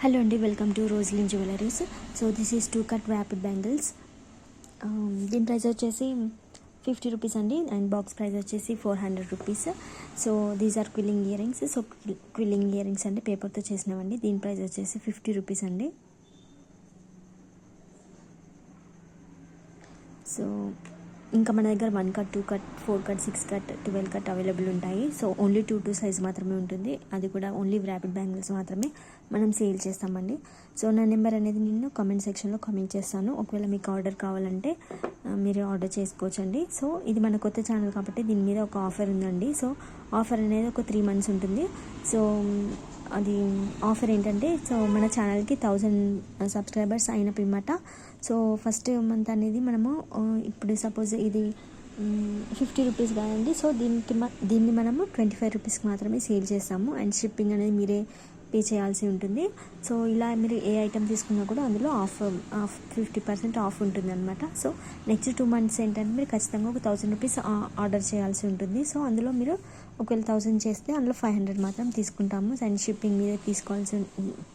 Hello అండి, welcome to Roslin jewelleries. So this is 2 cut వ్యాపిడ్ bangles. దీని price వచ్చేసి 50 రూపీస్ అండి, అండ్ బాక్స్ ప్రైస్ వచ్చేసి 400 rupees. So these are quilling earrings. So quilling earrings అంటే పేపర్తో చేసినవండి. దీని ప్రైస్ వచ్చేసి 50 రూపీస్ అండి. సో ఇంకా మన దగ్గర 1 cut, 2 cut, 4 cut, 6 cut, 12 cut available ఉంటాయి. సో ఓన్లీ 2 సైజ్ మాత్రమే ఉంటుంది. అది కూడా ఓన్లీ ర్యాపిడ్ బ్యాంగిల్స్ మాత్రమే మనం సేల్ చేస్తామండి. సో నా నెంబర్ అనేది నేను కామెంట్ సెక్షన్లో కామెంట్ చేస్తాను. ఒకవేళ మీకు ఆర్డర్ కావాలంటే మీరు ఆర్డర్ చేసుకోవచ్చండి. సో ఇది మన కొత్త ఛానల్ కాబట్టి దీని మీద ఒక ఆఫర్ ఉందండి. సో ఆఫర్ అనేది ఒక 3 months ఉంటుంది. సో అది ఆఫర్ ఏంటంటే, సో మన ఛానల్కి 1000 సబ్స్క్రైబర్స్ అయిన పిమ్మట సో ఫస్ట్ మంత్ అనేది మనము ఇప్పుడు సపోజ్ ఇది 50 రూపీస్ కాదండి. సో దీన్ని మనము 25 రూపీస్కి మాత్రమే సేల్ చేస్తాము, అండ్ షిప్పింగ్ అనేది మీరే పే చేయాల్సి ఉంటుంది. సో ఇలా మీరు ఏ ఐటమ్ తీసుకున్నా కూడా అందులో ఆఫ్ 50% ఆఫ్ ఉంటుంది అనమాట. సో నెక్స్ట్ 2 months ఏంటంటే మీరు ఖచ్చితంగా ఒక 1000 రూపీస్ ఆర్డర్ చేయాల్సి ఉంటుంది. సో అందులో మీరు ఒకవేళ 1000 చేస్తే అందులో 500 మాత్రం తీసుకుంటాము, అండ్ షిప్పింగ్ మీదే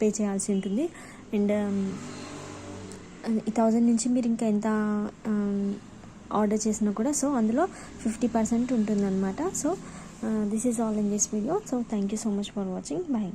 పే చేయాల్సి ఉంటుంది. అండ్ ఈ 1000 నుంచి మీరు ఇంకా ఎంత ఆర్డర్ చేసినా కూడా సో అందులో 50% ఉంటుందన్నమాట. So this is all in this video. So thank you so much for watching. Bye.